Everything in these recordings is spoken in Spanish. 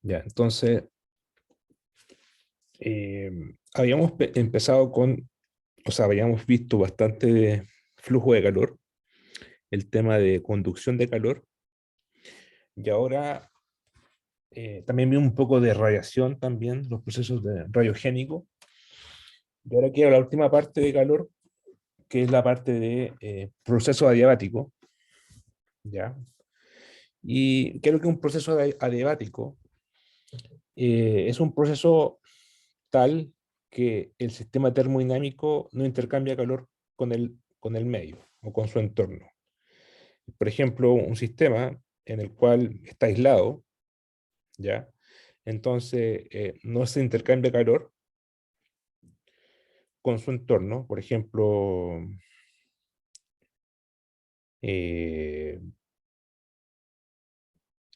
Ya, entonces, habíamos empezado con, o sea, habíamos visto bastante de flujo de calor, el tema de conducción de calor, y ahora también vi un poco de radiación también, los procesos de rayogénico, y ahora quiero la última parte de calor, que es la parte de proceso adiabático, ¿ya? Y creo que un proceso adiabático es un proceso tal que el sistema termodinámico no intercambia calor con el medio o con su entorno. Por ejemplo, un sistema en el cual está aislado, ¿ya? Entonces, no se intercambia calor con su entorno. Por ejemplo, eh,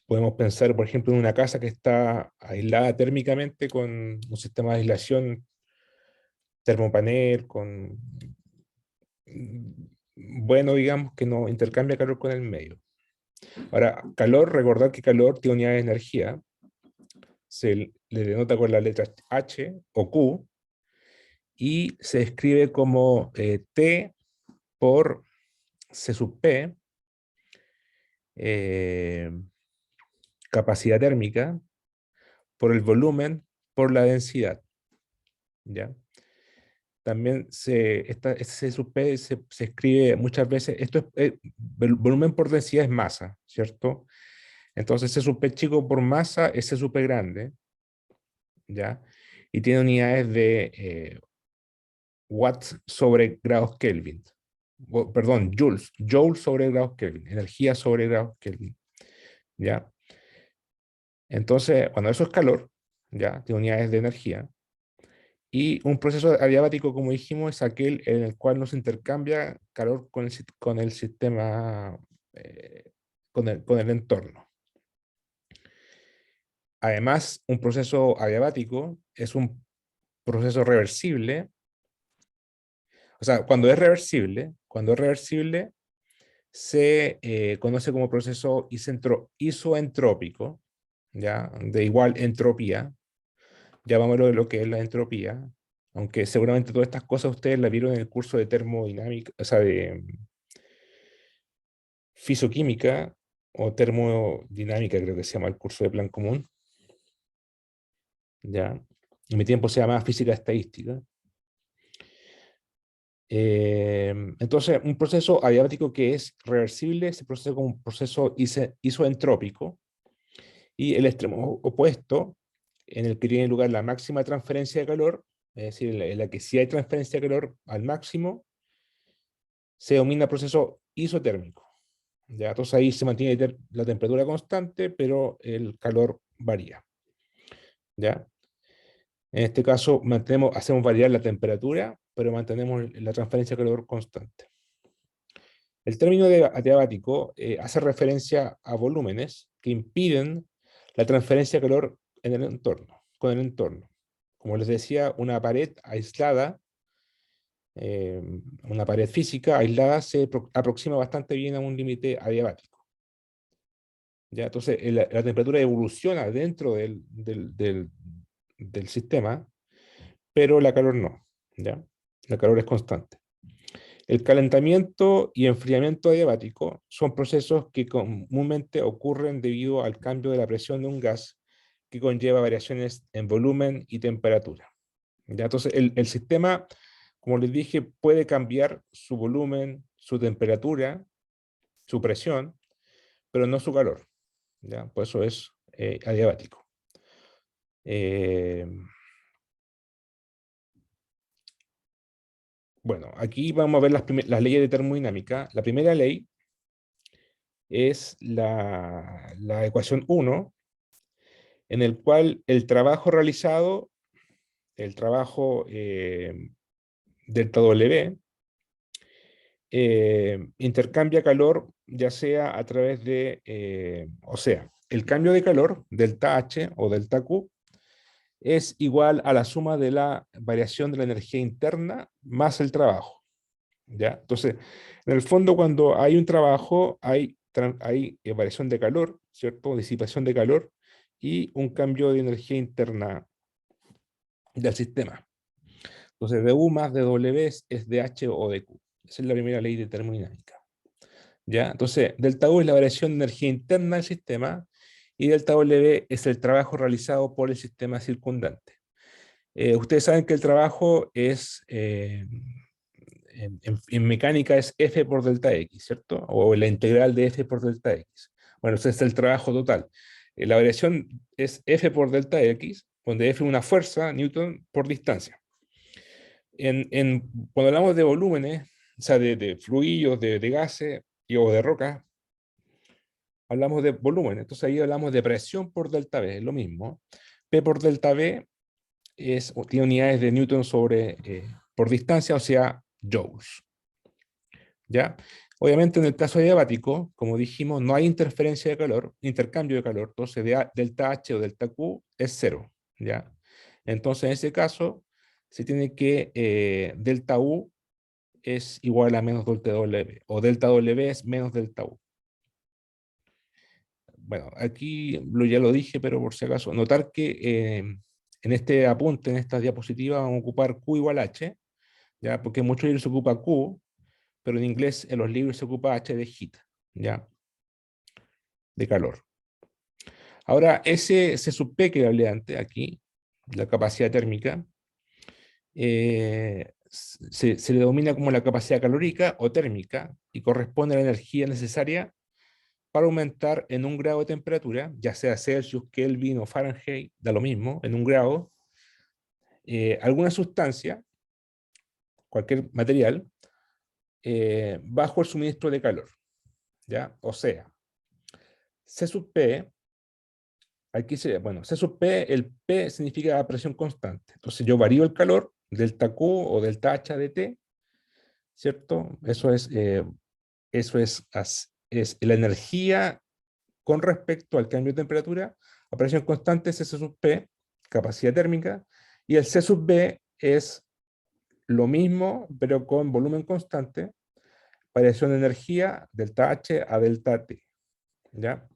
podemos pensar, por ejemplo, en una casa que está aislada térmicamente con un sistema de aislación termopanel, con, bueno, digamos que no intercambia calor con el medio. Ahora, calor, recordar que calor tiene unidad de energía, se le denota con la letra H o Q, y se escribe como T por C sub P, eh, capacidad térmica, por el volumen, por la densidad, ¿ya? También este C sub P se escribe muchas veces, esto es, volumen por densidad es masa, ¿cierto? Entonces C sub P chico por masa es C sub P grande, ¿ya? Y tiene unidades de watts sobre grados Kelvin. Perdón, joules sobre grados Kelvin, energía sobre grados Kelvin, ¿ya? Entonces, cuando eso es calor, ¿ya? Tiene unidades de energía. Y un proceso adiabático, como dijimos, es aquel en el cual no se intercambia calor con el sistema, eh, con el entorno. Además, un proceso adiabático es un proceso reversible. O sea, cuando es reversible, se conoce como proceso isoentrópico, ¿ya? De igual entropía. Ya vamos a ver lo que es la entropía, aunque seguramente todas estas cosas ustedes las vieron en el curso de termodinámica, o sea, de fisoquímica o termodinámica, creo que se llama el curso de plan común, ¿ya? En mi tiempo se llamaba física estadística. Entonces, un proceso adiabático que es reversible se procesa como un proceso isoentrópico, y el extremo opuesto, en el que tiene lugar la máxima transferencia de calor, es decir, en la que sí hay transferencia de calor al máximo, se denomina proceso isotérmico, ¿ya? Entonces ahí se mantiene la temperatura constante, pero el calor varía, ¿ya? En este caso hacemos variar la temperatura, pero mantenemos la transferencia de calor constante. El término adiabático hace referencia a volúmenes que impiden la transferencia de calor en el entorno, con el entorno. Como les decía, una pared aislada, eh, una pared física aislada se aproxima bastante bien a un límite adiabático, ¿ya? Entonces, la temperatura evoluciona dentro del sistema, pero la calor no, ¿ya? La calor es constante. El calentamiento y enfriamiento adiabático son procesos que comúnmente ocurren debido al cambio de la presión de un gas que conlleva variaciones en volumen y temperatura, ¿ya? Entonces, el sistema, como les dije, puede cambiar su volumen, su temperatura, su presión, pero no su calor, ¿ya? Por eso es adiabático. Eh, bueno, aquí vamos a ver las leyes de termodinámica. La primera ley es la ecuación 1, en el cual el trabajo realizado, el trabajo delta W, intercambia calor, ya sea a través de, o sea, el cambio de calor, delta H o delta Q, es igual a la suma de la variación de la energía interna más el trabajo, ¿ya? Entonces, en el fondo, cuando hay un trabajo, hay variación de calor, ¿cierto? Disipación de calor, y un cambio de energía interna del sistema. Entonces, dU más dW es dH o dQ. Esa es la primera ley de termodinámica. ¿Ya? Entonces, delta U es la variación de energía interna del sistema y delta W es el trabajo realizado por el sistema circundante. Ustedes saben que el trabajo es, en mecánica es F por delta X, ¿cierto? O la integral de F por delta X. Bueno, ese es el trabajo total. La variación es F por delta X, donde F es una fuerza, Newton, por distancia. Cuando hablamos de volúmenes, o sea, de fluidos, de gases o de rocas, hablamos de volumen. Entonces ahí hablamos de presión por delta V, es lo mismo. P por delta V tiene unidades de Newton por distancia, o sea, joules. ¿Ya? Obviamente en el caso adiabático, como dijimos, no hay interferencia de calor, intercambio de calor, entonces delta H o delta Q es cero. ¿Ya? Entonces en ese caso se tiene que delta U es igual a menos delta W, o delta W es menos delta U. Bueno, aquí ya lo dije, pero por si acaso, notar que en este apunte, en esta diapositiva, vamos a ocupar Q igual H, ¿ya? Porque en muchos libros se ocupa Q, pero en inglés en los libros se ocupa H de heat, ¿ya? De calor. Ahora, ese C sub P que hablé antes, aquí, la capacidad térmica, se le denomina como la capacidad calórica o térmica y corresponde a la energía necesaria para aumentar en 1 grado de temperatura, ya sea Celsius, Kelvin o Fahrenheit, da lo mismo, en 1 grado, alguna sustancia, cualquier material, bajo el suministro de calor. ¿Ya? O sea, C sub P, aquí bueno, C sub P, el P significa presión constante. Entonces yo varío el calor, delta Q o delta H de T, ¿cierto? Es la energía con respecto al cambio de temperatura. A presión constante es C sub P, capacidad térmica, y el C sub B es lo mismo, pero con volumen constante, variación de energía, delta H a delta T. ¿Ya?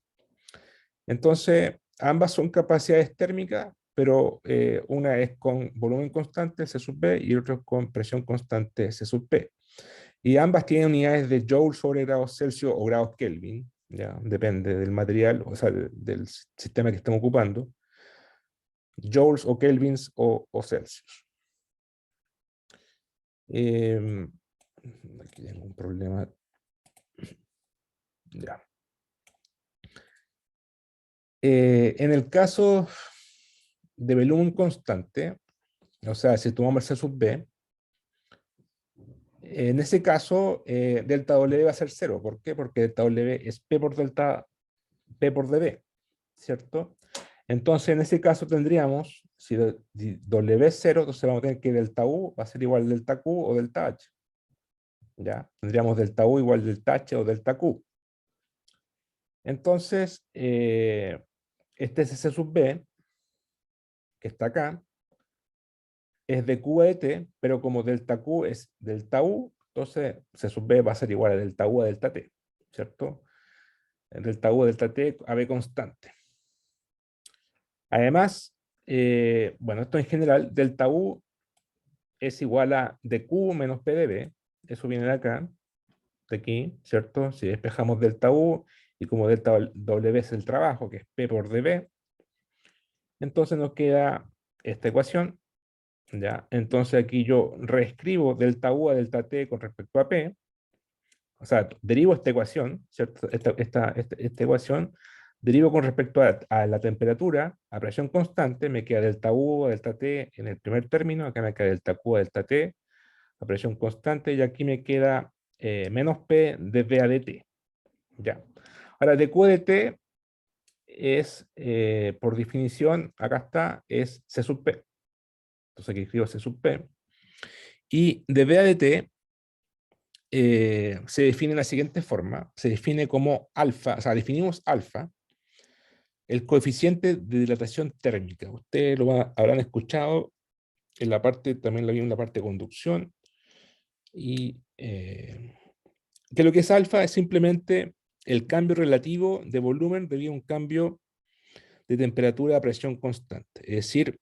Entonces, ambas son capacidades térmicas, pero una es con volumen constante, C sub B, y otra con presión constante, C sub P. Y ambas tienen unidades de Joule sobre grados Celsius o grados Kelvin, ¿ya? Depende del material, o sea, del sistema que estemos ocupando. Joules o Kelvins o Celsius. Aquí tengo un problema. Ya. En el caso de volumen constante, o sea, si tomamos el C sub B, en ese caso, delta W va a ser cero. ¿Por qué? Porque delta W es P por delta P por dB, ¿cierto? Entonces, en ese caso tendríamos, si W es cero, entonces vamos a tener que delta U va a ser igual delta Q o delta H. ¿Ya? Tendríamos delta U igual delta H o delta Q. Entonces, este es C sub B, que está acá, es de Q a de T, pero como delta Q es delta U, entonces C sub B va a ser igual a delta U a delta T, ¿cierto? Delta U a delta T a B constante. Además, bueno, esto en general, delta U es igual a dQ menos P de B, eso viene de acá, de aquí, ¿cierto? Si despejamos delta U, y como delta W es el trabajo, que es P por dB, entonces nos queda esta ecuación, ¿ya? Entonces aquí yo reescribo delta U a delta T con respecto a P, o sea, derivo esta ecuación, ¿cierto? Esta ecuación, derivo con respecto a la temperatura, a presión constante, me queda delta U a delta T en el primer término, acá me queda delta Q a delta T, a presión constante, y aquí me queda menos P de V a dt. Ya. Ahora, de Q de T es, por definición, acá está, es C sub P. Entonces aquí escribo C sub P. Y de V a dt se define de la siguiente forma. Se define como alfa, o sea, definimos alfa, el coeficiente de dilatación térmica. Ustedes habrán escuchado en la parte, también lo vi en la parte de conducción, y que lo que es alfa es simplemente el cambio relativo de volumen debido a un cambio de temperatura a presión constante. Es decir,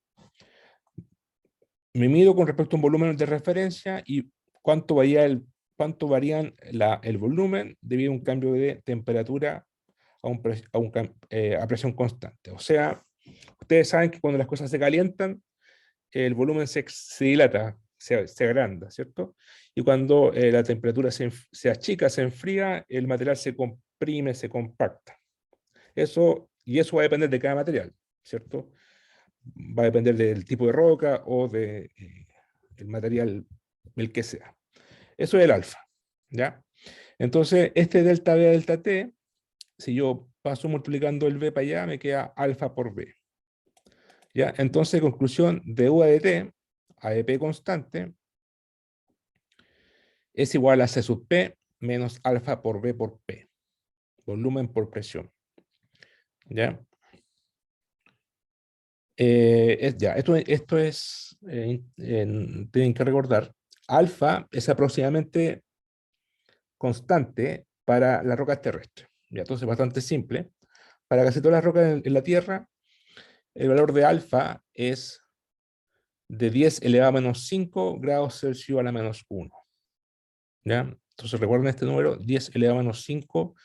me mido con respecto a un volumen de referencia y cuánto varían el volumen debido a un cambio de temperatura a presión constante. O sea, ustedes saben que cuando las cosas se calientan, el volumen se dilata, se agranda, ¿cierto? Y cuando la temperatura se achica, se enfría, el material se comprime, se compacta. Y eso va a depender de cada material, ¿cierto? Va a depender del tipo de roca o de el material, el que sea. Eso es el alfa, ¿ya? Entonces, este delta B a delta T, si yo paso multiplicando el B para allá, me queda alfa por B. ¿Ya? Entonces, conclusión, de U a de T, a de P constante, es igual a C sub P menos alfa por B por P. Volumen por presión. ¿Ya? Esto es, tienen que recordar, alfa es aproximadamente constante para las rocas terrestres. ¿Ya? Entonces, bastante simple. Para casi todas las rocas en la Tierra, el valor de alfa es de 10 elevado a menos 5 grados Celsius a la menos 1. ¿Ya? Entonces recuerden este número, 10 elevado a menos 5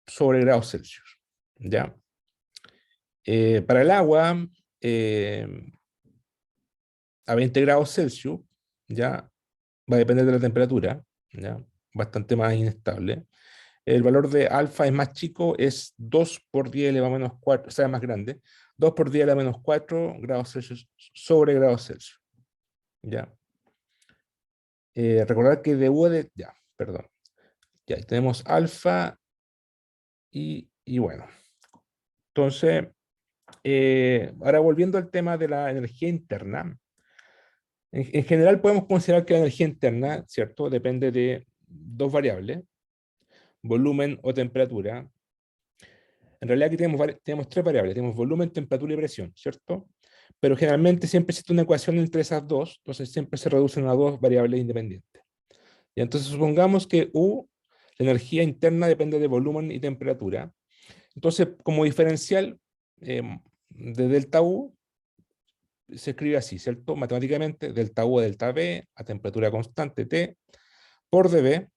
sobre grados Celsius. ¿Ya? Para el agua, eh, a 20 grados Celsius, ya va a depender de la temperatura, ¿ya? Bastante más inestable. El valor de alfa es más chico, es 2 por 10 elevado a menos 4, o sea, más grande, 2 por 10 elevado a menos 4 grados Celsius sobre grados Celsius. ¿Ya? Recordar que de U de... Ya, perdón. Ya tenemos alfa y bueno. Entonces, ahora volviendo al tema de la energía interna. En general podemos considerar que la energía interna, ¿cierto? Depende de dos variables, volumen o temperatura. En realidad aquí tenemos tres variables, tenemos volumen, temperatura y presión, ¿cierto? Pero generalmente siempre existe una ecuación entre esas dos, entonces siempre se reducen a dos variables independientes. Y entonces supongamos que U, la energía interna, depende de volumen y temperatura. Entonces, como diferencial de delta U, se escribe así, ¿cierto? Matemáticamente, delta U a delta B a temperatura constante T por dB,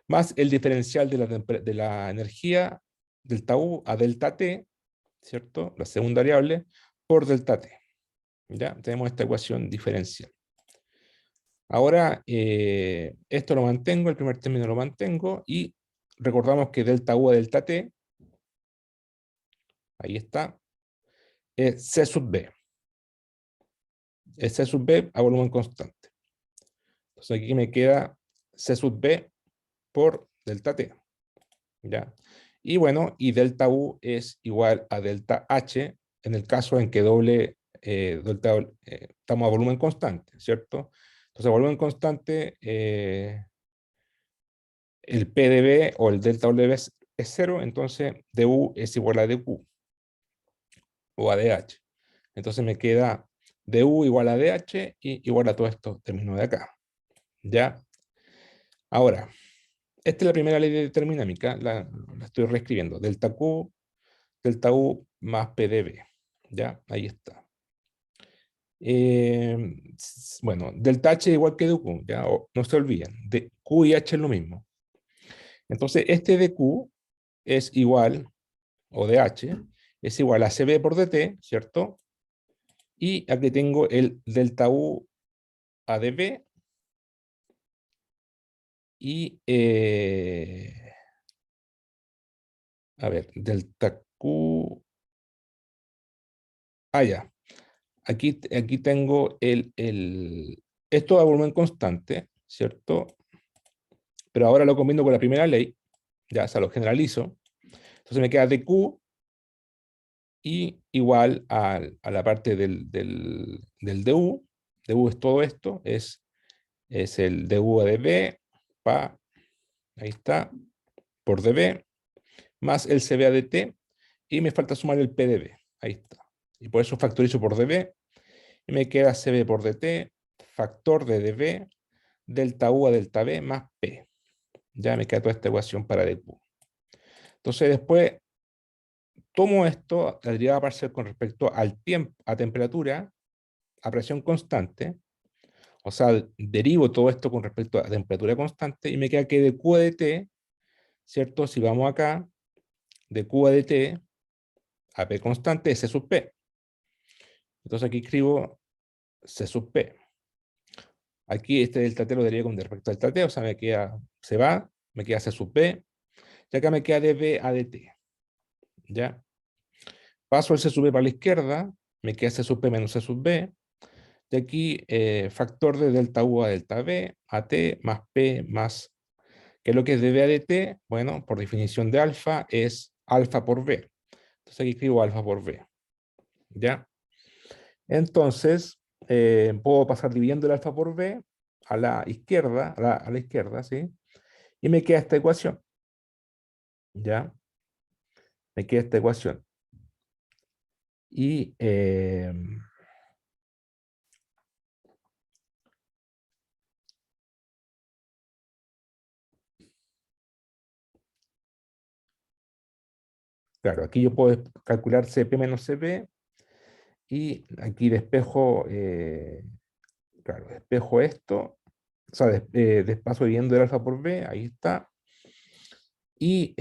más el diferencial de la energía delta U a delta T, ¿cierto? La segunda variable, por delta T. ¿Ya? Tenemos esta ecuación diferencial. Ahora, esto lo mantengo, el primer término lo mantengo, y recordamos que delta U a delta T, ahí está, es C sub B. Es C sub B a volumen constante. Entonces aquí me queda C sub B por delta T. ¿Ya? Y bueno, y delta U es igual a delta H en el caso en que estamos a volumen constante, ¿cierto? Entonces, a volumen constante, el P de B o el delta W es 0, entonces dU es igual a dQ o a dH. Entonces me queda dU igual a dH y igual a todo esto términos de acá. ¿Ya? Ahora, esta es la primera ley de termodinámica, la estoy reescribiendo. Delta Q, delta U más P de B. ¿Ya? Ahí está. Bueno, delta H es igual que dQ, ¿ya? No se olviden, de Q y H es lo mismo. Entonces, este dQ es igual, o de H, es igual a CB por dt, ¿cierto? Y aquí tengo el delta U a dB y, a ver, delta Q, ya. Aquí tengo esto a volumen constante, ¿cierto? Pero ahora lo combino con la primera ley, ya, o sea, lo generalizo. Entonces me queda dQ y igual a la parte del dU. dU es todo esto, es el dU a dB, ahí está, por dB, más el CB a dt, y me falta sumar el PdB, ahí está. Y por eso factorizo por dB, y me queda CB por dt, factor de dB, delta U a delta B más P. Ya me queda toda esta ecuación para dQ. Entonces después tomo esto, la derivada parcial con respecto al tiempo, a temperatura, a presión constante, o sea, derivo todo esto con respecto a temperatura constante y me queda que de Q de T, ¿cierto? Si vamos acá, de Q de T a P constante es C sub P. Entonces aquí escribo C sub P. Aquí este delta T lo derivo con respecto al delta T, o sea, me queda, se va, me queda C sub P, y acá me queda dB a dt. ¿Ya? Paso el C sub B para la izquierda, me queda C sub P menos C sub B, y aquí factor de delta U a delta B, a T más P más, ¿qué es lo que es dB a dt? Bueno, por definición de alfa, es alfa por B. Entonces aquí escribo alfa por B. ¿Ya? Entonces, puedo pasar dividiendo el alfa por B a la izquierda, a la izquierda, ¿sí? Y me queda esta ecuación. ¿Ya? Me queda esta ecuación. Y claro, aquí yo puedo calcular CP menos CP y aquí despejo, claro, despejo esto, o sea, despaso dividiendo el alfa por B, ahí está. Y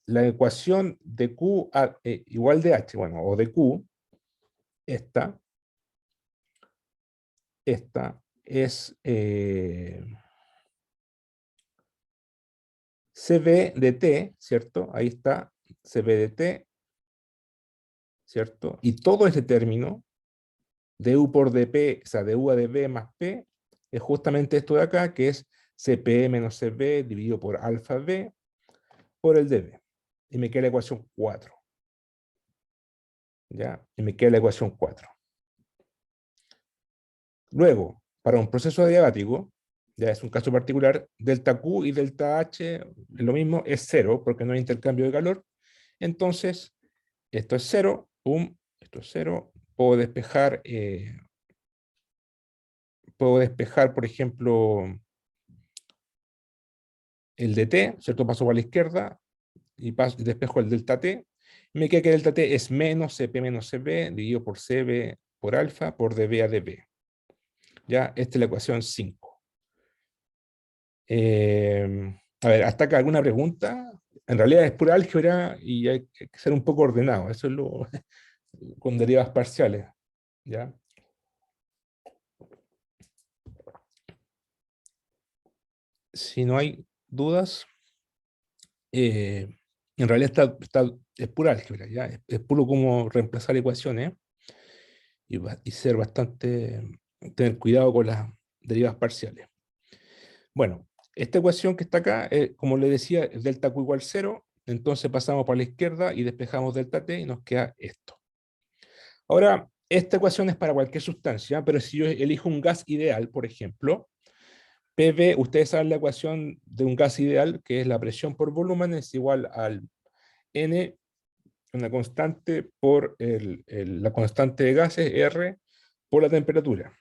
la ecuación de Q igual de H, bueno, o de Q, esta, esta es CB de T, ¿cierto? Ahí está, CB de T, ¿cierto? Y todo ese término, du por dp, o sea, du a db más p, es justamente esto de acá, que es cp menos cb dividido por alfa b por el db. Y me queda la ecuación 4. ¿Ya? Y me queda la ecuación 4. Luego, para un proceso adiabático, ya es un caso particular, delta Q y delta H, lo mismo, es cero, porque no hay intercambio de calor. Entonces, esto es cero, pum, esto es cero. Puedo despejar, por ejemplo, el dt, ¿cierto? Paso para la izquierda y despejo el delta t. Me queda que delta t es menos cp menos cb dividido por cb por alfa por db a db. Ya, esta es la ecuación 5. A ver, ¿hasta acá alguna pregunta? En realidad es pura álgebra y hay que ser un poco ordenado. Eso es lo con derivas parciales. ¿Ya? Si no hay dudas, eh, en realidad es pura álgebra. ¿Ya? Es puro como reemplazar ecuaciones y ser bastante, tener cuidado con las derivas parciales. Bueno, esta ecuación que está acá, como le decía, es delta Q igual 0, entonces pasamos para la izquierda y despejamos delta T y nos queda esto. Ahora, esta ecuación es para cualquier sustancia, pero si yo elijo un gas ideal, por ejemplo, PV, ustedes saben la ecuación de un gas ideal, que es la presión por volumen, es igual al N, una constante por la constante de gases, R, por la temperatura.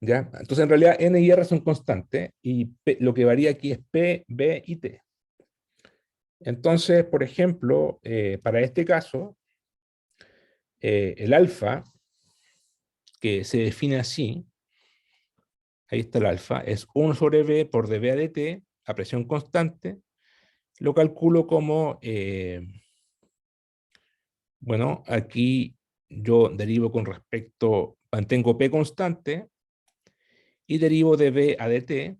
¿Ya? Entonces, en realidad, N y R son constantes, y lo que varía aquí es P, B y T. Entonces, por ejemplo, para este caso, el alfa, que se define así, ahí está el alfa, es 1 sobre B por dB a dt, a presión constante, lo calculo como, bueno, aquí yo derivo con respecto, mantengo P constante, y derivo dB a dt,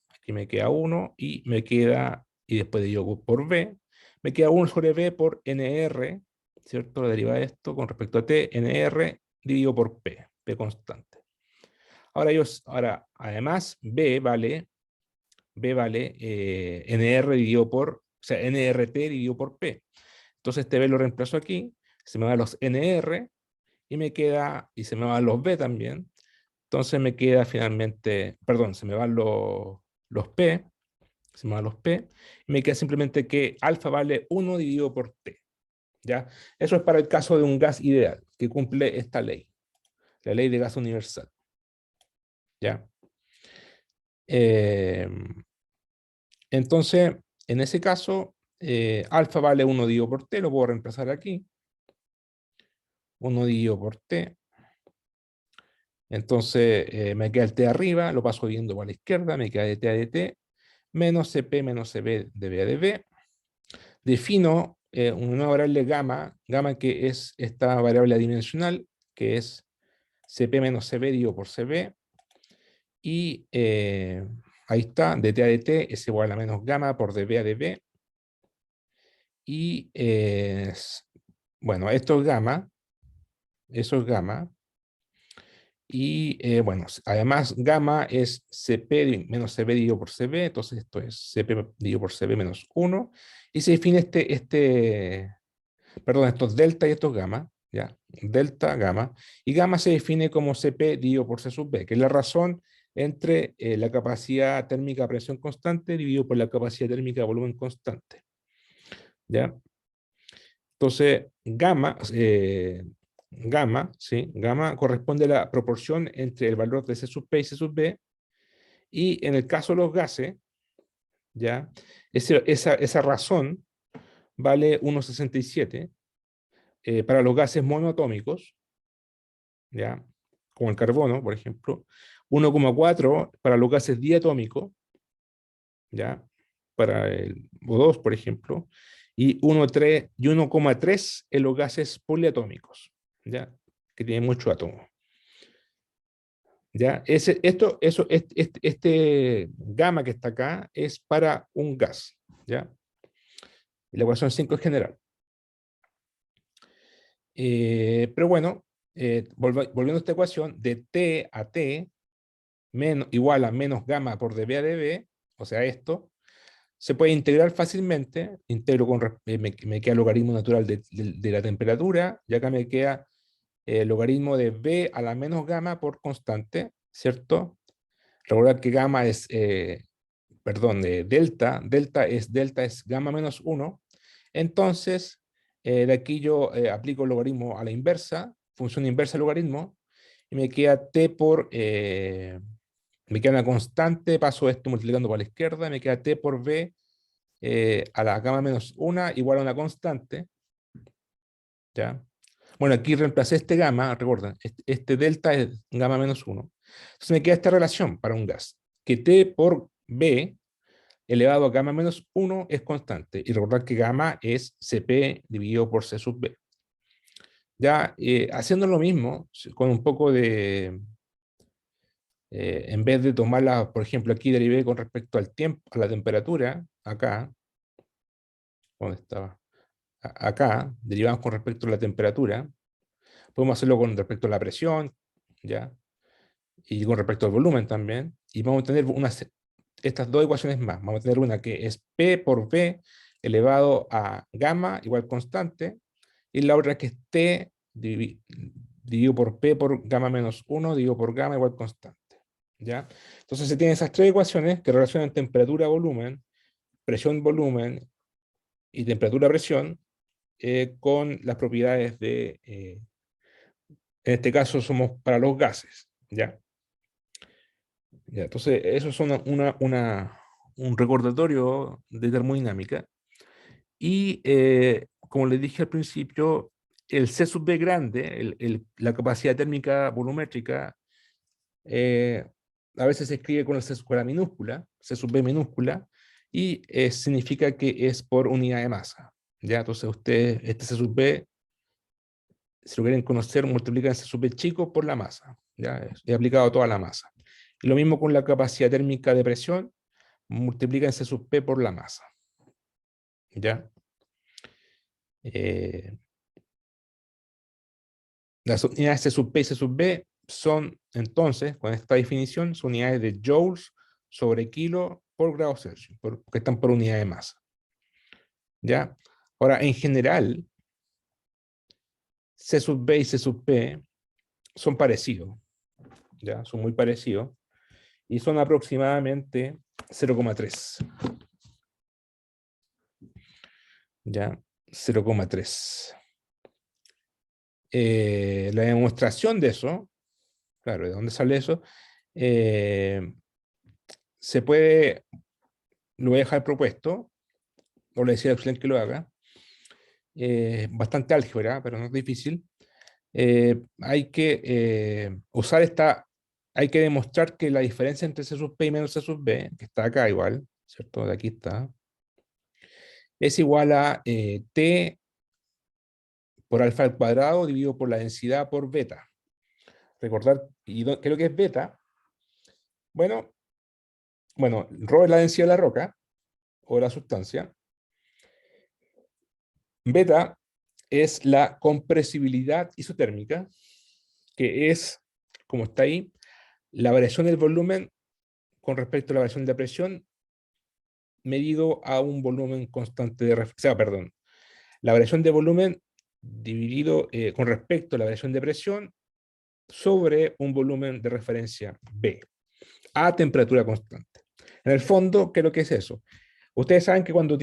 aquí me queda 1, y me queda, y después derivo por B, me queda 1 sobre B por NR, ¿cierto? La deriva de esto con respecto a T, NR dividido por P constante. Ahora, además, B vale NR dividido por, o sea, NRT dividido por P. Entonces este B lo reemplazo aquí, se me van los NR, y me queda, y se me van los B también. Entonces me queda finalmente, perdón, se me van los P, se me van los P, y me queda simplemente que alfa vale 1 dividido por T. ¿Ya? Eso es para el caso de un gas ideal, que cumple esta ley, la ley de gas universal. ¿Ya? Eh, entonces, en ese caso, alfa vale 1 dividido por t, lo puedo reemplazar aquí. 1 dividido por t. Entonces me queda el t arriba, lo paso viendo a la izquierda, me queda dt a dt, menos cp menos cb de b a de b. Defino una variable gamma que es esta variable adimensional, que es cp menos cb dividido por cb, y ahí está, dt a dt es igual a menos gamma por db a db, y bueno, esto es gamma, eso es gamma, y bueno, además gamma es cp menos cb dividido por cb, entonces esto es cp dividido por cb menos 1, y se define perdón, esto es delta y esto es gamma, ¿ya? Delta, gamma, y gamma se define como cp dividido por c sub b, que es la razón entre la capacidad térmica a presión constante dividido por la capacidad térmica a volumen constante, ¿ya? Entonces, gamma corresponde a la proporción entre el valor de C sub P y C sub B, y en el caso de los gases, ¿ya? Esa razón vale 1,67 para los gases monoatómicos, ¿ya? Como el carbono, por ejemplo, 1,4 para los gases diatómicos, ¿ya? Para el O2, por ejemplo, y 1,3 en los gases poliatómicos, ¿ya? Que tienen muchos átomos. ¿Ya? Este gamma que está acá es para un gas, ¿ya? La ecuación 5 es general. Pero bueno, volviendo a esta ecuación, de t a t igual a menos gamma por dB a dB, o sea, esto, se puede integrar fácilmente. Integro me queda el logaritmo natural de la temperatura, y acá me queda el logaritmo de b a la menos gamma por constante, ¿cierto? Recordar que gamma es, perdón, delta es gamma menos 1. Entonces, de aquí yo aplico el logaritmo a la inversa, función inversa del logaritmo, y me queda t por, me queda una constante, paso esto multiplicando por la izquierda, me queda t por b a la gamma menos 1 igual a una constante, ¿ya? Bueno, aquí reemplacé este gamma, recuerden, este delta es gamma menos 1. Entonces me queda esta relación para un gas, que t por b elevado a gamma menos 1 es constante. Y recordar que gamma es Cp dividido por C sub b. Ya haciendo lo mismo, con un poco de, en vez de tomarla, por ejemplo, aquí derivé con respecto al tiempo, a la temperatura, acá, ¿dónde estaba? Acá, derivamos con respecto a la temperatura, podemos hacerlo con respecto a la presión, ¿ya? Y con respecto al volumen también, y vamos a tener estas dos ecuaciones más. Vamos a tener una que es P por V elevado a gamma igual constante, y la otra que es T dividido por P por gamma menos 1 dividido por gamma igual constante, ¿ya? Entonces se tienen esas tres ecuaciones que relacionan temperatura-volumen, presión-volumen y temperatura-presión con las propiedades en este caso somos para los gases, ¿ya? Ya, entonces, eso es un recordatorio de termodinámica. Y como les dije al principio, el C sub B grande, la capacidad térmica volumétrica, eh, a veces se escribe con con la minúscula, C sub B minúscula, y significa que es por unidad de masa. ¿Ya? Entonces, ustedes, este C sub B, si lo quieren conocer, multiplican C sub B chico por la masa. ¿Ya? Es aplicado a toda la masa. Y lo mismo con la capacidad térmica de presión, multiplican C sub P por la masa. ¿Ya? Eh, las unidades C sub P y C sub B son, entonces, con esta definición, son unidades de joules sobre kilo por grado Celsius, que están por unidad de masa. ¿Ya? Ahora, en general, C sub B y C sub P son parecidos. ¿Ya? Son muy parecidos. Y son aproximadamente 0,3. ¿Ya? 0,3. La demostración de eso, claro, ¿de dónde sale eso? Se puede, lo voy a dejar propuesto, o le decía a Auxiliar que lo haga. Bastante álgebra, pero no es difícil. Hay que usar hay que demostrar que la diferencia entre C sub P y menos C sub B, que está acá igual, ¿cierto? De aquí está, es igual a T por alfa al cuadrado dividido por la densidad por beta. Recordar, ¿qué es lo que es beta? Bueno, ρ es la densidad de la roca o de la sustancia. Beta es la compresibilidad isotérmica, que es, como está ahí, la variación del volumen con respecto a la variación de la presión medido a un volumen constante de referencia. O sea, perdón, la variación de volumen dividido con respecto a la variación de presión sobre un volumen de referencia B, a temperatura constante. En el fondo, ¿qué es lo que es eso? Ustedes saben que cuando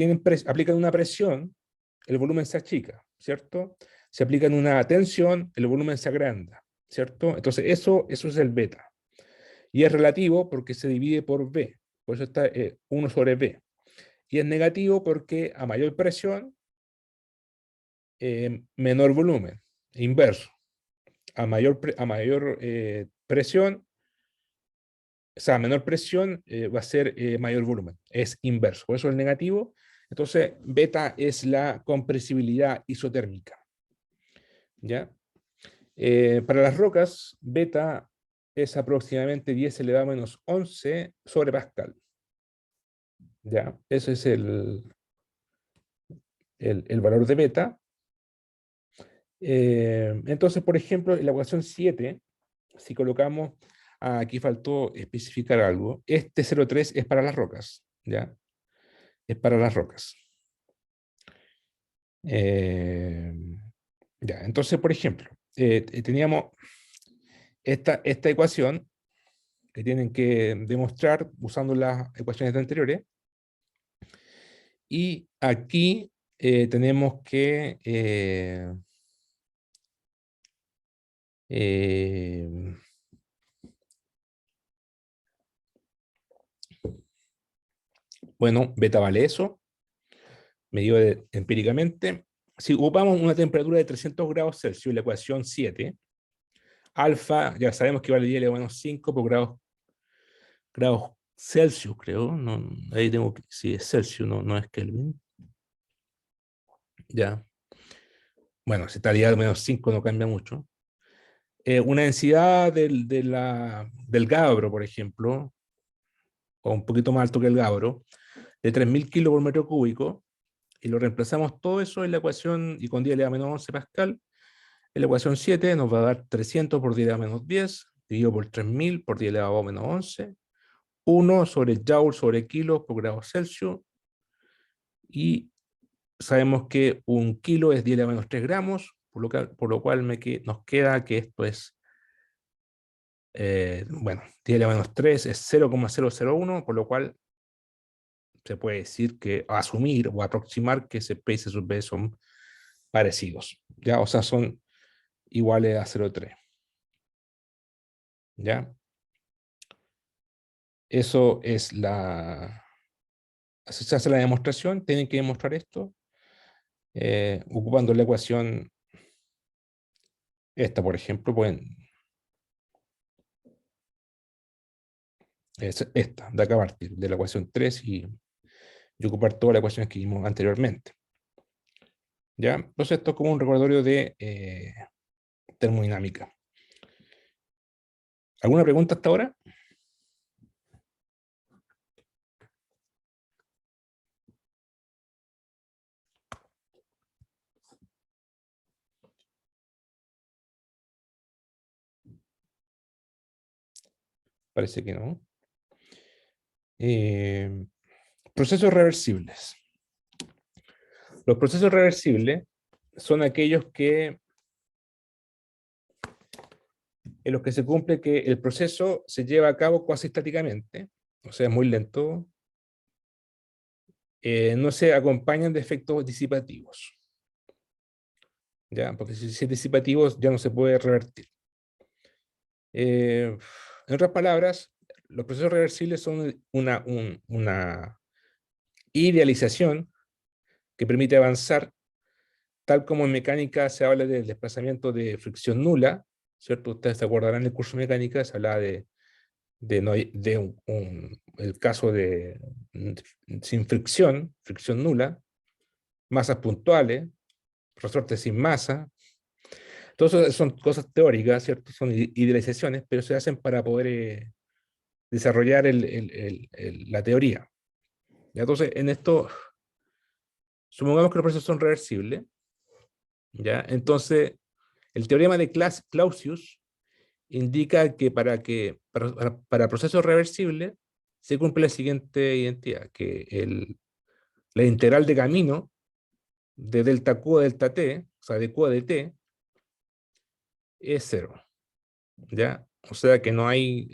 aplican una presión, el volumen se achica, ¿cierto? Si aplican una tensión, el volumen se agranda, ¿cierto? Entonces, eso es el beta. Y es relativo porque se divide por B. Por eso está 1 sobre B. Y es negativo porque a mayor presión, menor volumen. Inverso. A mayor presión, o sea, menor presión va a ser mayor volumen. Es inverso. Por eso es negativo. Entonces, beta es la compresibilidad isotérmica. ¿Ya? Para las rocas, beta es aproximadamente 10 elevado a menos 11 sobre Pascal. ¿Ya? Ese es el valor de beta. Entonces, por ejemplo, en la ecuación 7, si colocamos, aquí faltó especificar algo, este 0,3 es para las rocas, ¿ya? Es para las rocas. Eh, ya, entonces, por ejemplo, teníamos esta ecuación que tienen que demostrar usando las ecuaciones anteriores, y aquí tenemos que bueno, beta vale eso, medido empíricamente. Si ocupamos una temperatura de 300 grados Celsius, la ecuación 7, alfa, ya sabemos que vale 10 elevado a menos 5 por grados Celsius, creo. No, ahí tengo que, sí, es Celsius, no es Kelvin. Ya. Bueno, si está 10 a menos 5 no cambia mucho. Una densidad del Gabro, por ejemplo, o un poquito más alto que el Gabro, de 3000 kilos por metro cúbico, y lo reemplazamos todo eso en la ecuación, y con 10 elevado a menos 11 Pascal, en la ecuación 7 nos va a dar 300 por 10 elevado a menos 10, dividido por 3000 por 10 elevado a menos 11, 1 sobre joule sobre kilo por grado Celsius, y sabemos que un kilo es 10 elevado a menos 3 gramos, por lo cual nos queda que esto es, bueno, 10 elevado a menos 3 es 0,001, por lo cual se puede decir que, asumir o aproximar que CP y C sub B son parecidos, ¿ya? O sea, son iguales a 0,3, ¿ya? Eso es se hace la demostración, tienen que demostrar esto, ocupando la ecuación esta, por ejemplo, pueden, es esta, de acá a partir de la ecuación 3 y ocupar todas las ecuaciones que vimos anteriormente. ¿Ya? Entonces esto es como un recordatorio de termodinámica. ¿Alguna pregunta hasta ahora? Parece que no. Procesos reversibles. Los procesos reversibles son aquellos en los que se cumple que el proceso se lleva a cabo cuasi estáticamente, o sea, es muy lento, no se acompañan de efectos disipativos, ¿ya? Porque si es disipativo ya no se puede revertir. En otras palabras, los procesos reversibles son una idealización que permite avanzar, tal como en mecánica se habla del desplazamiento de fricción nula, ¿cierto? Ustedes se acordarán del curso de mecánica, se hablaba el caso de sin fricción, fricción nula, masas puntuales, resortes sin masa. Todo eso son cosas teóricas, ¿cierto? Son idealizaciones, pero se hacen para poder desarrollar la teoría. ¿Ya? Entonces, en esto, supongamos que los procesos son reversibles, ¿ya? Entonces, el teorema de Clausius indica que para procesos reversibles se cumple la siguiente identidad, que la integral de camino de delta Q a delta T, o sea, de Q a de T, es cero, ¿ya? O sea que no hay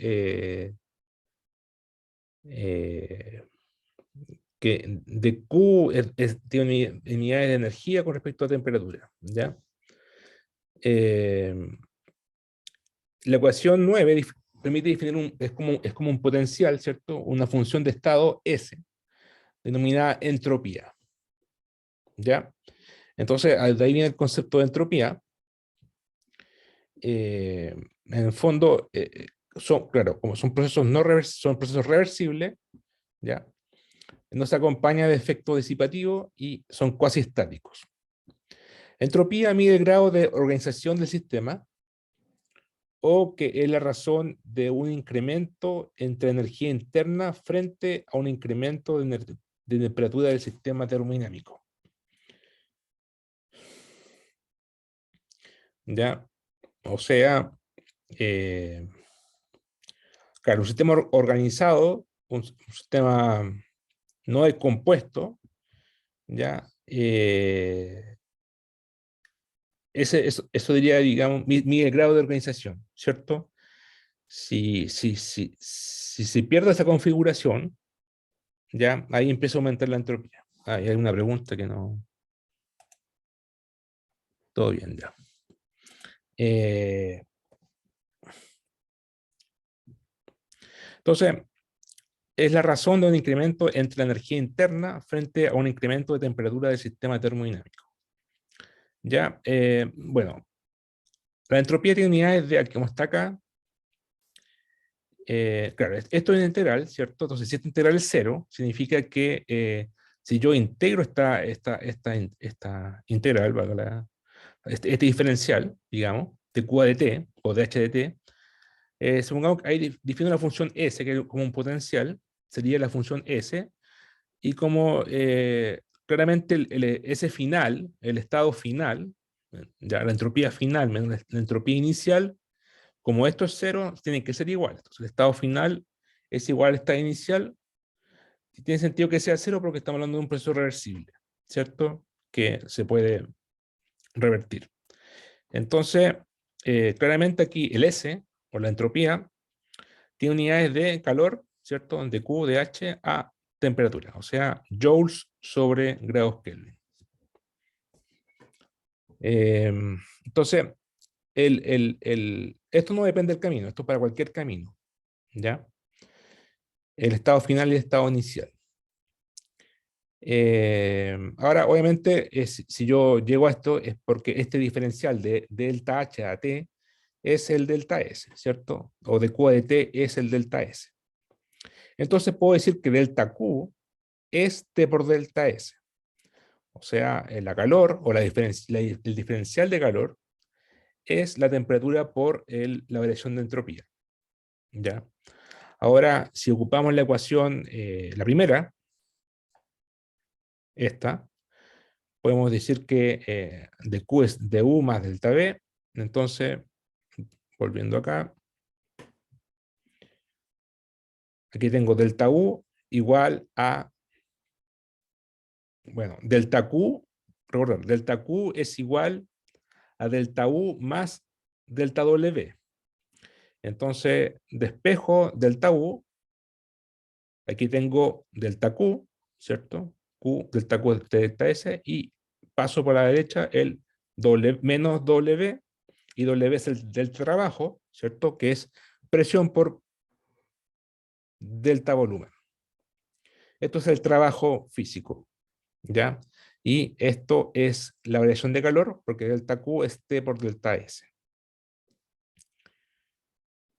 que de Q tiene unidades de energía con respecto a temperatura, ¿ya? Eh, la ecuación 9 permite definir es como un potencial, ¿cierto? Una función de estado S, denominada entropía, ¿ya? Entonces, de ahí viene el concepto de entropía. En el fondo, claro, como son procesos, son procesos reversibles, ¿ya? No se acompaña de efecto disipativo y son cuasi estáticos. Entropía mide el grado de organización del sistema o que es la razón de un incremento entre energía interna frente a un incremento de temperatura del sistema termodinámico. ¿Ya? O sea, claro, un sistema organizado, un sistema no descompuesto, ¿ya? Eso diría, digamos, mide el grado de organización, ¿cierto? Si se pierde esa configuración, ya, ahí empieza a aumentar la entropía. Hay una pregunta que no... Todo bien, ya. Entonces, es la razón de un incremento entre la energía interna frente a un incremento de temperatura del sistema termodinámico. Ya, bueno, la entropía tiene unidades de, como está acá, claro, esto es integral, ¿cierto? Entonces, si esta integral es cero, significa que si yo integro esta integral, este diferencial, digamos, de Q a de T, o de H de T, supongamos que ahí defino la función S, que es como un potencial, sería la función S, y como claramente el S final, el estado final, ya la entropía final menos la entropía inicial, como esto es cero, tienen que ser iguales. Entonces, el estado final es igual al estado inicial. Y tiene sentido que sea cero porque estamos hablando de un proceso reversible, ¿cierto? Que se puede revertir. Entonces, claramente aquí el S, o la entropía, tiene unidades de calor, ¿cierto? De Q, de H a temperatura, o sea, joules sobre grados Kelvin. Entonces, esto no depende del camino, esto es para cualquier camino, ¿ya? El estado final y el estado inicial. Ahora, obviamente, si yo llego a esto es porque este diferencial de delta H a T es el delta S, ¿cierto? O de Q a de T es el delta S. Entonces puedo decir que delta Q es T por delta S. O sea, la calor o el diferencial de calor es la temperatura por la variación de entropía. ¿Ya? Ahora, si ocupamos la ecuación, la primera, esta, podemos decir que de Q es du más delta V. Entonces, volviendo acá, aquí tengo delta U igual a, bueno, delta Q, recordad, delta Q es igual a delta U más delta W. Entonces, despejo delta U, aquí tengo delta Q, ¿cierto? Delta Q de delta S, y paso por la derecha el W menos W, y W es el del trabajo, ¿cierto? Que es presión por delta volumen. Esto es el trabajo físico, ¿ya? Y esto es la variación de calor, porque delta Q es T por delta S.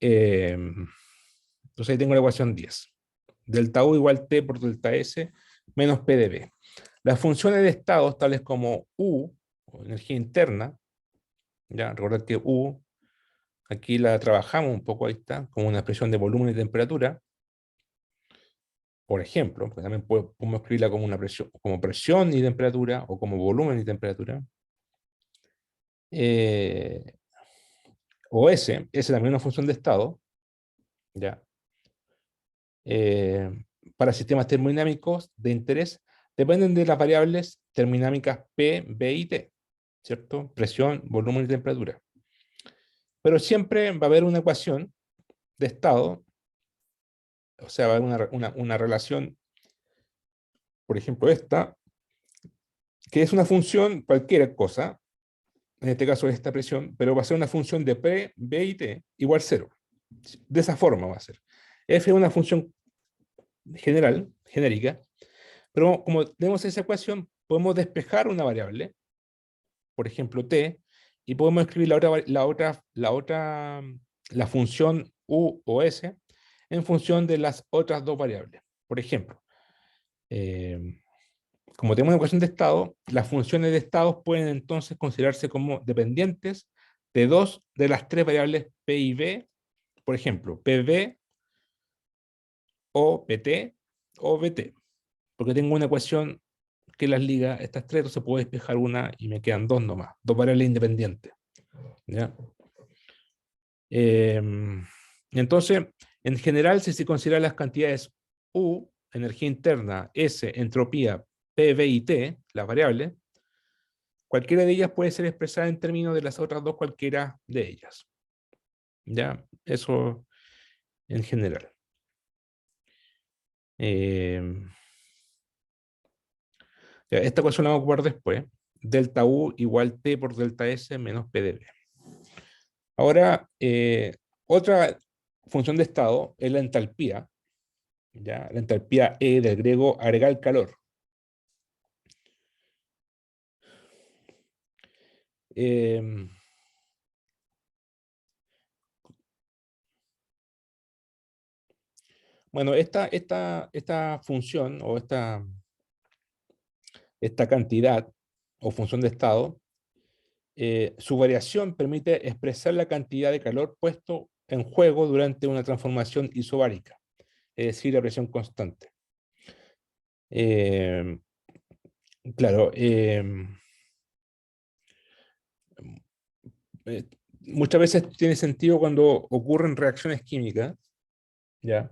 Entonces ahí tengo la ecuación 10. Delta U igual T por delta S menos P de B. Las funciones de estados, tales como U, o energía interna, ya, recordad que U, aquí la trabajamos un poco, ahí está, como una expresión de volumen y temperatura, por ejemplo, porque también podemos escribirla como una presión, como presión y temperatura, o como volumen y temperatura. Eh, o S también es una función de estado, ya. Eh, para sistemas termodinámicos de interés, dependen de las variables termodinámicas P, B y T, ¿cierto? Presión, volumen y temperatura. Pero siempre va a haber una ecuación de estado, o sea, va a haber una relación, por ejemplo, esta, que es una función, cualquier cosa, en este caso es esta presión, pero va a ser una función de P, B y T igual 0. De esa forma va a ser. F es una función general, genérica, pero como tenemos esa ecuación, podemos despejar una variable, por ejemplo, T, y podemos escribir la función U o S en función de las otras dos variables. Por ejemplo, eh, como tenemos una ecuación de estado, las funciones de estados pueden entonces considerarse como dependientes de dos de las tres variables P y B, por ejemplo, PB o PT o BT, porque tengo una ecuación que las liga estas tres, entonces puedo despejar una y me quedan dos nomás, dos variables independientes. ¿Ya? Eh, entonces, en general, si se consideran las cantidades U, energía interna, S, entropía, P, B y T, las variables, cualquiera de ellas puede ser expresada en términos de las otras dos, cualquiera de ellas. ¿Ya? Eso en general. Eh, esta ecuación la vamos a ocupar después. Delta U igual T por delta S menos P de B. Ahora, otra función de estado es la entalpía. ¿Ya? La entalpía E del griego agregar calor. Eh, bueno, esta función o esta cantidad o función de estado, su variación permite expresar la cantidad de calor puesto en juego durante una transformación isobárica, es decir, a presión constante. Eh, claro, muchas veces tiene sentido cuando ocurren reacciones químicas, ¿ya?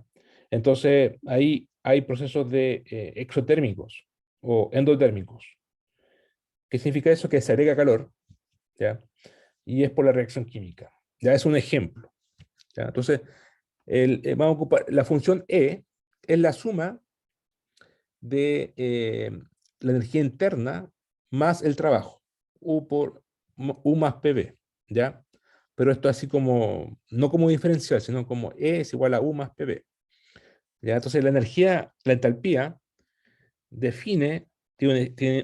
Entonces, ahí hay procesos de exotérmicos o endotérmicos. ¿Qué significa eso? Que se agrega calor, ¿ya? Y es por la reacción química. Ya es un ejemplo. ¿Ya? Entonces, vamos a ocupar, la función E es la suma de la energía interna más el trabajo, U más PB, ¿ya? Pero esto así como, no como diferencial, sino como E es igual a U más PB. ¿Ya? Entonces la energía, la entalpía, tiene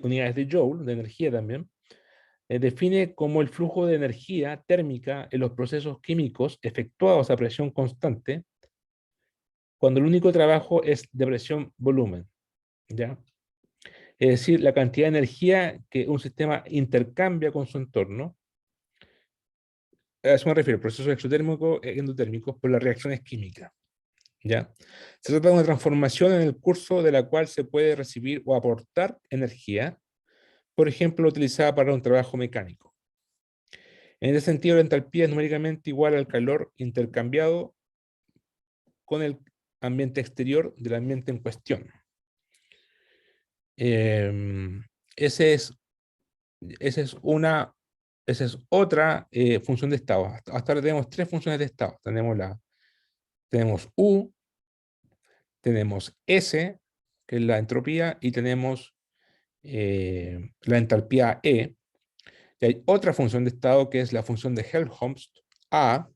unidades de Joule, de energía también, define como el flujo de energía térmica en los procesos químicos efectuados a presión constante cuando el único trabajo es de presión volumen, ¿ya? Es decir, la cantidad de energía que un sistema intercambia con su entorno. A eso me refiero, procesos exotérmicos e endotérmicos por las reacciones químicas, ¿ya? Se trata de una transformación en el curso de la cual se puede recibir o aportar energía, por ejemplo, utilizada para un trabajo mecánico. En ese sentido, la entalpía es numéricamente igual al calor intercambiado con el ambiente exterior del ambiente en cuestión. Eh, ese es, esa es una, esa es otra función de estado. Hasta ahora tenemos tres funciones de estado. Tenemos U, tenemos S, que es la entropía, y tenemos la entalpía E. Y hay otra función de estado que es la función de Helmholtz A,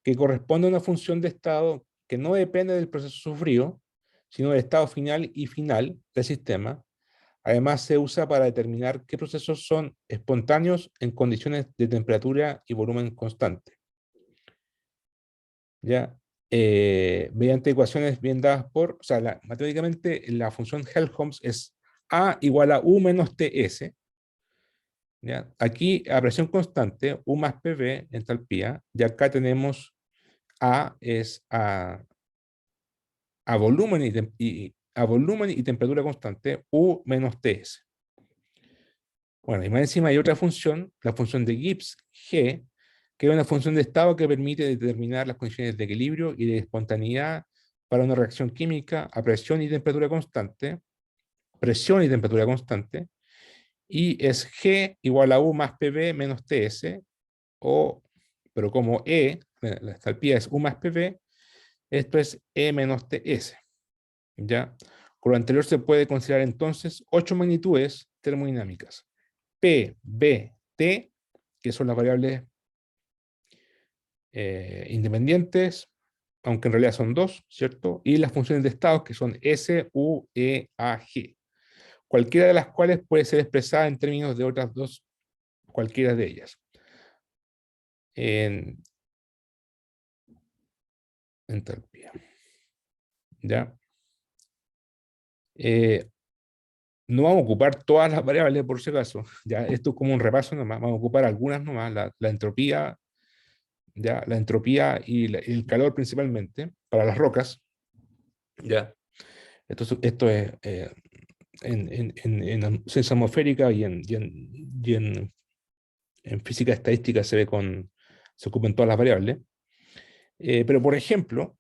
que corresponde a una función de estado que no depende del proceso sufrido, sino del estado final y final del sistema, Además, se usa para determinar qué procesos son espontáneos en condiciones de temperatura y volumen constante. ¿Ya? Mediante ecuaciones bien dadas por, o sea, matemáticamente la función Helmholtz es A igual a U menos TS. ¿Ya? Aquí a presión constante, U más PV, entalpía, y acá tenemos A es a volumen a volumen y temperatura constante, U menos TS. Bueno, y más encima hay otra función, la función de Gibbs, G, que es una función de estado que permite determinar las condiciones de equilibrio y de espontaneidad para una reacción química a presión y temperatura constante, y es G igual a U más PV menos TS, pero como la estalpía es U más PV, esto es E menos TS. ¿Ya? Con lo anterior se puede considerar entonces 8 magnitudes termodinámicas. P, B, T, que son las variables independientes, aunque en realidad son dos, ¿cierto? Y las funciones de estados, que son S, U, E, A, G. Cualquiera de las cuales puede ser expresada en términos de otras dos, cualquiera de ellas. En entalpía. ¿Ya? No vamos a ocupar todas las variables por si acaso. ¿Ya? Esto es como un repaso nomás. Vamos a ocupar algunas nomás. La entropía, ¿ya? La entropía y el calor principalmente para las rocas. ¿Ya? Esto es en ciencia atmosférica en física estadística se ocupan todas las variables. Pero por ejemplo,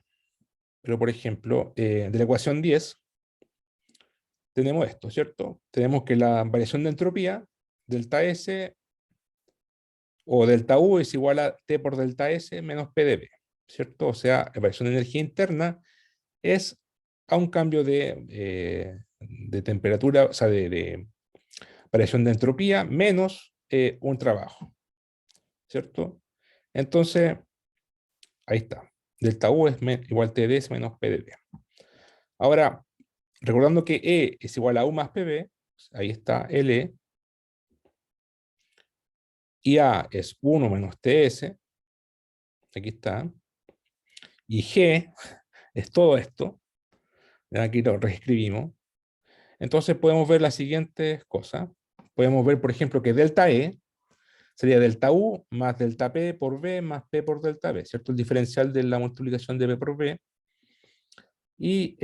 de la ecuación 10, tenemos esto, ¿cierto? Tenemos que la variación de entropía, delta S o delta U es igual a T por delta S menos P de B, ¿cierto? O sea, la variación de energía interna es a un cambio de temperatura, o sea, de variación de entropía menos un trabajo, ¿cierto? Entonces, ahí está. Delta U es igual a TDS menos PdB. Ahora, recordando que E es igual a U más PB, ahí está LE, y A es 1 menos TS, aquí está, y G es todo esto, aquí lo reescribimos. Entonces podemos ver las siguientes cosas. Podemos ver, por ejemplo, que delta E sería delta U más delta P por B más P por delta B, ¿cierto? El diferencial de la multiplicación de P por B. Y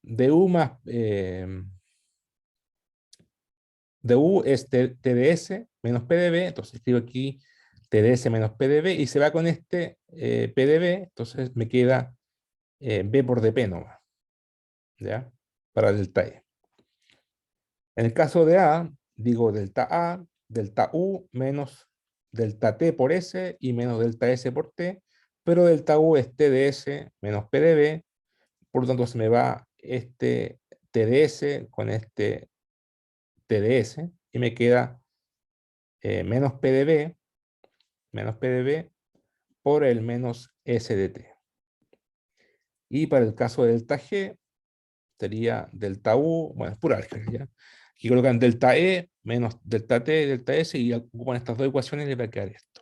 du más du es TDS menos PdB, entonces escribo aquí TDS menos PdB y se va con este PdB, entonces me queda B por dP nomás, ¿ya? Para delta E. En el caso de A, digo A, delta U menos delta T por S y menos delta S por T, pero delta U es TDS menos PdB, por lo tanto se me va este TDS con este TDS y me queda menos PdB por el menos S de T. Y para el caso de delta G, sería delta U, bueno, es pura álgebra, ¿ya? Aquí colocan delta E menos delta T, delta S, y ocupan estas dos ecuaciones y les va a quedar esto.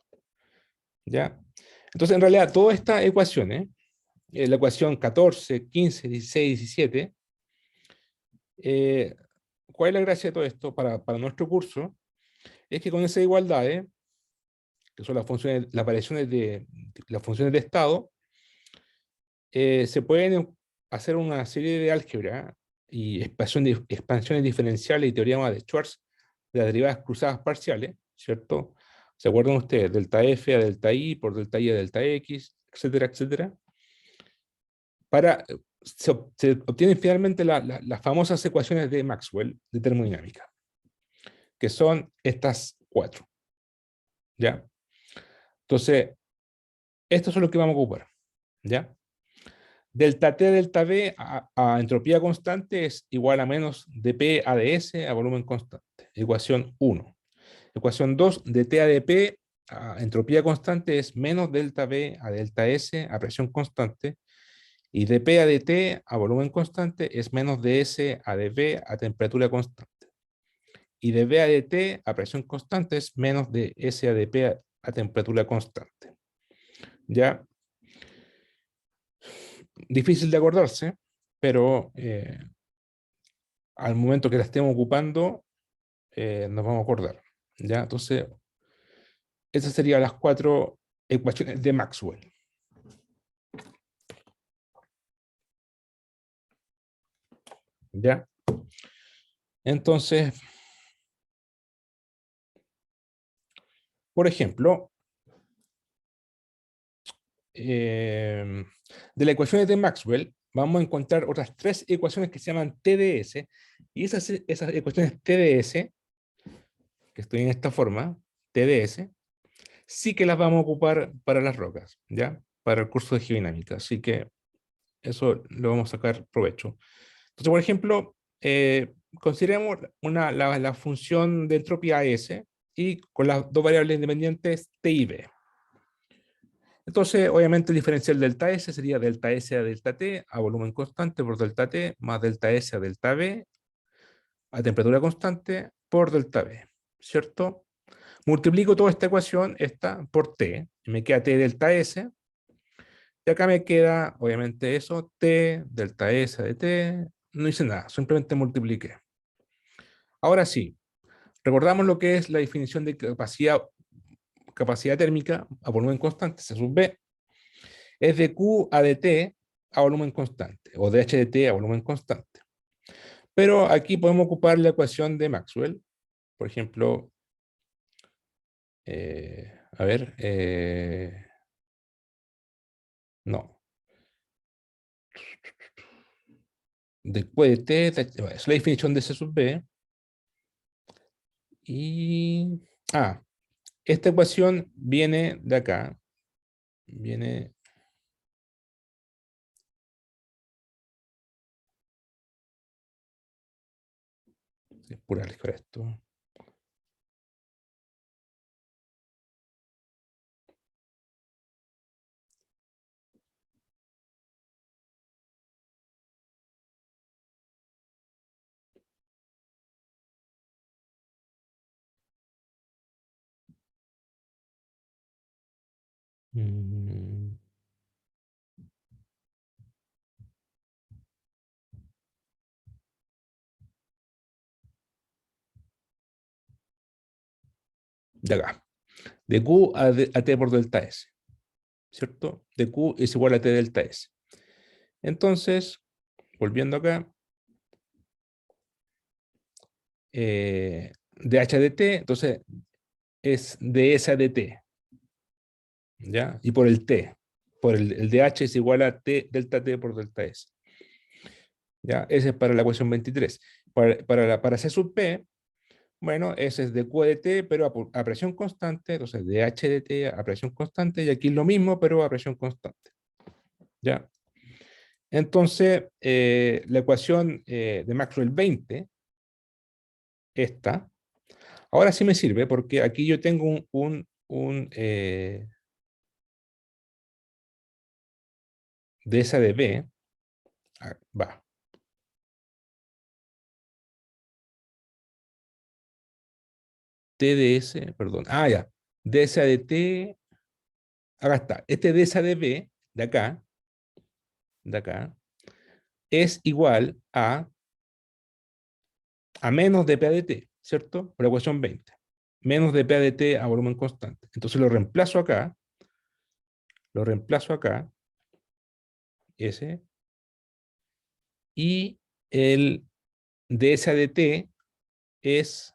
¿Ya? Entonces, en realidad, todas estas ecuaciones, la ecuación 14, 15, 16, 17, ¿cuál es la gracia de todo esto para nuestro curso? Es que con esas igualdades, que son las variaciones las funciones de estado, se pueden hacer una serie de álgebra y expansiones diferenciales y teoremas de Schwarz de las derivadas cruzadas parciales, ¿cierto? ¿Se acuerdan ustedes? Delta F a delta I por delta I a delta X, etcétera, etcétera. Se obtienen finalmente las famosas ecuaciones de Maxwell de termodinámica, que son estas cuatro, ¿ya? Entonces, esto es lo que vamos a ocupar, ¿ya? Delta T delta B a entropía constante es igual a menos dP a ds a volumen constante. Ecuación 1. Ecuación 2, dt a dP a entropía constante es menos delta B a delta S a presión constante. Y dP a dt a volumen constante es menos ds a dv a temperatura constante. Y dV a dt a presión constante es menos de S a dP a temperatura constante. ¿Ya? Difícil de acordarse, pero al momento que la estemos ocupando, nos vamos a acordar. ¿Ya? Entonces, esas serían las 4 ecuaciones de Maxwell. ¿Ya? Entonces, por ejemplo, de las ecuaciones de Maxwell, vamos a encontrar otras 3 ecuaciones que se llaman TDS, y esas ecuaciones TDS, que estoy en esta forma, TDS, sí que las vamos a ocupar para las rocas, ¿ya? Para el curso de geodinámica, así que eso lo vamos a sacar provecho. Entonces, por ejemplo, consideremos la función de entropía S y con las dos variables independientes T y B. Entonces, obviamente, el diferencial delta S sería delta S a delta T a volumen constante por delta T más delta S a delta B a temperatura constante por delta B, ¿cierto? Multiplico toda esta ecuación, esta, por T, y me queda T delta S, y acá me queda, obviamente, eso, T delta S de T, no hice nada, simplemente multipliqué. Ahora sí, recordamos lo que es la definición de capacidad térmica a volumen constante, C sub B, es de Q a dt a volumen constante, o de H de T a volumen constante. Pero aquí podemos ocupar la ecuación de Maxwell, por ejemplo, a ver, no, después de T, es la definición de C sub B, y, esta ecuación viene de acá, viene, es pura con esto. Mm, de acá, de Q a T por delta S, ¿cierto? De Q es igual a T delta S. Entonces, volviendo acá, de H de T, entonces es de S a de T, ¿ya? Y por el T, por el DH es igual a T delta T por delta S, ¿ya? Ese es para la ecuación 23. Para C sub P, bueno, ese es de Q de T, pero a presión constante, entonces de H de T a presión constante, y aquí es lo mismo, pero a presión constante, ¿ya? Entonces, la ecuación de Maxwell 20, esta, ahora sí me sirve porque aquí yo tengo de esa de B, va, T de S, perdón, ya, de esa de T, acá está, este de esa de B, de acá, es igual a menos de P de T, ¿cierto? Por la ecuación 20. Menos de P de T a volumen constante. Entonces lo reemplazo acá, S, y el de esa de T es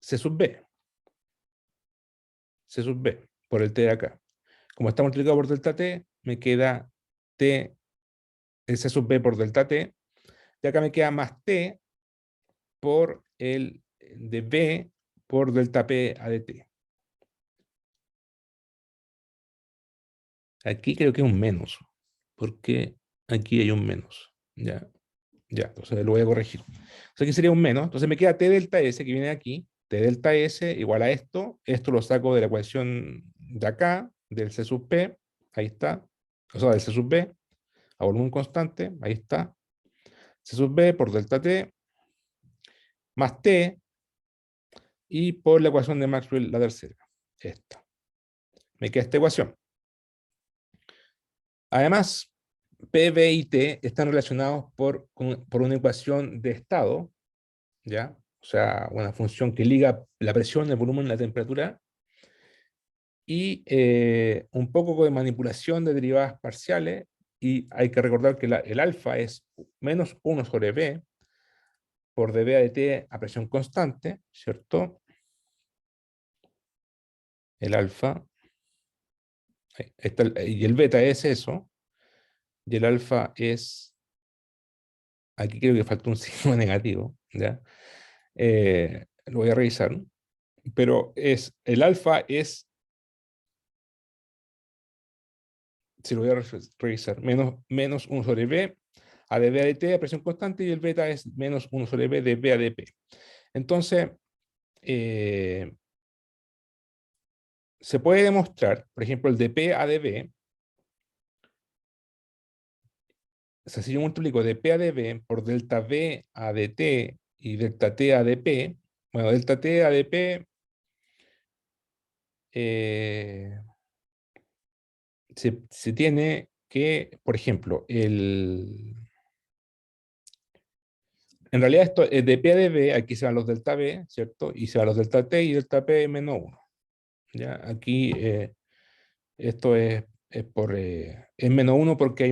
C sub B, C sub B, por el T de acá. Como está multiplicado por delta T, me queda T, el C sub B por delta T, y acá me queda más T por el de B por delta P a de T. Aquí creo que es un menos, porque aquí hay un menos. Ya, ya, entonces lo voy a corregir. O sea, aquí sería un menos. Entonces me queda T delta S que viene aquí. T delta S igual a esto. Esto lo saco de la ecuación de acá, del C sub P. Ahí está. O sea, del C sub B. a volumen constante, ahí está, C sub B por delta T, más T, y por la ecuación de Maxwell, la tercera, esta. Me queda esta ecuación. Además, P, B y T están relacionados por una ecuación de estado, ¿ya? O sea, una función que liga la presión, el volumen, la temperatura, y un poco de manipulación de derivadas parciales, y hay que recordar que el alfa es menos 1 sobre B por dB de T a presión constante, ¿cierto? El alfa, y el beta es eso, y el alfa es, aquí creo que falta un signo negativo, ¿ya? Lo voy a revisar, pero el alfa es, si lo voy a revisar, menos 1 sobre B a dB de T a presión constante, y el beta es menos 1 sobre B de B a dP. Entonces, se puede demostrar, por ejemplo, el dP a dB, o sea, si yo multiplico dP a dB por delta V a dt y delta T a dP, bueno, delta T a dP se tiene que, por ejemplo, en realidad esto es dP a dB, aquí se van los delta V, ¿cierto? Y se van los delta T y delta P menos 1. ¿Ya? Aquí esto es menos 1 porque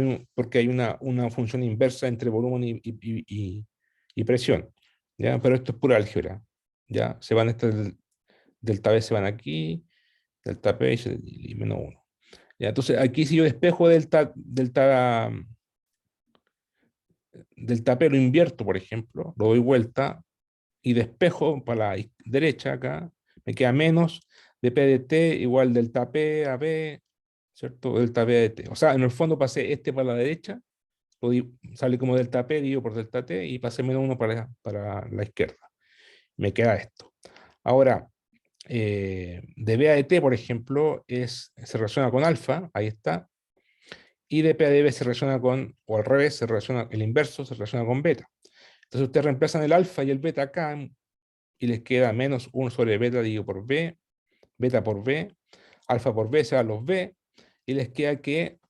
hay una función inversa entre volumen y presión, ¿ya? Pero esto es pura álgebra, ¿ya? Se van delta B se van aquí, delta P y menos 1. ¿Ya? Entonces aquí si yo despejo delta P, lo invierto, por ejemplo, lo doy vuelta y despejo para la derecha acá, me queda menos dP de T igual delta P a B, ¿cierto? Delta P de T. O sea, en el fondo pasé este para la derecha, sale como delta P dividido por delta T, y pasé menos 1 para la izquierda. Me queda esto. Ahora, dB a dt, por ejemplo, se relaciona con alfa, ahí está, y dP a dB se relaciona con, o al revés, el inverso se relaciona con beta. Entonces ustedes reemplazan el alfa y el beta acá, y les queda menos 1 sobre beta dividido por B, beta por B, alfa por B se van los B, y les queda que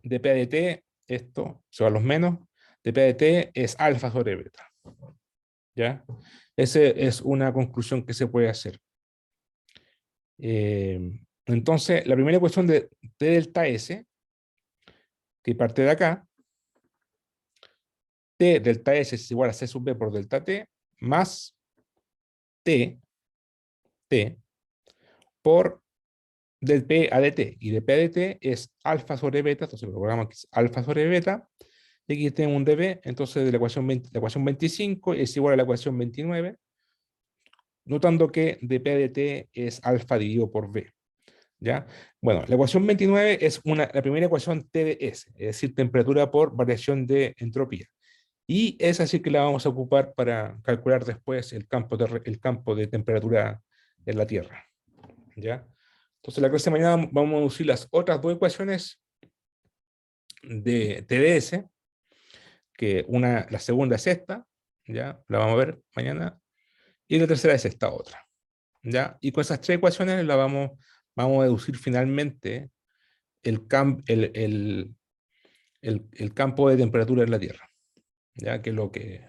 dP a dt, esto, se van los menos, dP a dt es alfa sobre beta. ¿Ya? Esa es una conclusión que se puede hacer. Entonces, la primera ecuación de delta S, que parte de acá, T delta S es igual a C sub B por delta T, más T por del P a dt, y de P a dt es alfa sobre beta, entonces lo programamos que es alfa sobre beta, y aquí tenemos un dB, entonces de la ecuación 25 es igual a la ecuación 29, notando que dP a dt es alfa dividido por B. ¿Ya? Bueno, la ecuación 29 es la primera ecuación TdS, es decir, temperatura por variación de entropía. Y es así que la vamos a ocupar para calcular después el campo de temperatura en la Tierra. ¿Ya? Entonces, la clase de mañana vamos a usar las otras dos ecuaciones de TdS, que la segunda es esta, ¿ya? La vamos a ver mañana, y la tercera es esta otra. ¿Ya? Y con esas tres ecuaciones vamos a deducir finalmente el campo de temperatura en la Tierra, ¿ya? Que es lo que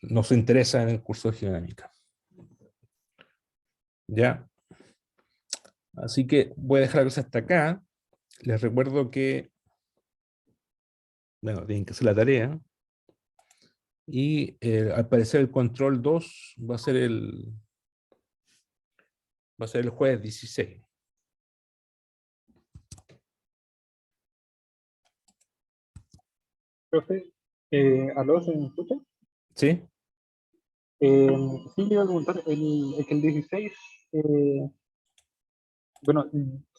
nos interesa en el curso de dinámica. ¿Ya? Así que voy a dejar la cosa hasta acá. Les recuerdo que, bueno, tienen que hacer la tarea. Y al parecer el control 2 va a ser el jueves 16. Profe, ¿aló, se me escucha? ¿Sí? Eh, sí, le iba a preguntar, es que el 16, eh, bueno,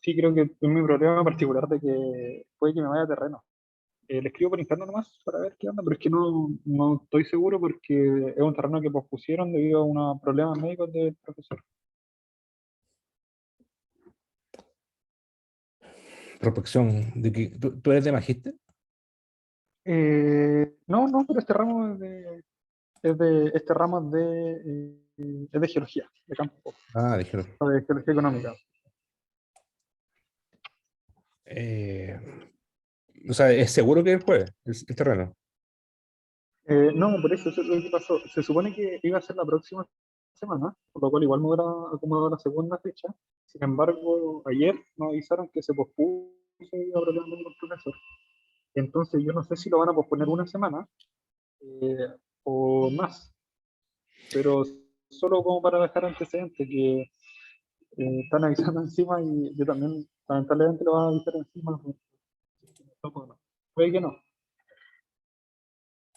sí creo que es mi problema particular de que puede que me vaya a terreno. Le escribo por interno nomás para ver qué onda, pero es que no estoy seguro porque es un terreno que pospusieron debido a unos problemas médicos del profesor. Prospección, de que, ¿tú eres de magíster? No, no, pero este ramo este ramo es de geología, de campo, Ah, dijeron. o de geología económica. Eh, o sea, ¿es seguro que puede el terreno? No, por eso es lo que pasó. Se supone que iba a ser la próxima semana, por lo cual igual me hubiera acomodado la segunda fecha. Sin embargo, ayer nos avisaron que se pospuso y iba problemas con el profesor. Entonces yo no sé si lo van a posponer una semana eh, o más, pero solo como para dejar antecedentes que están avisando encima y yo también lamentablemente lo van a avisar encima. Puede que no.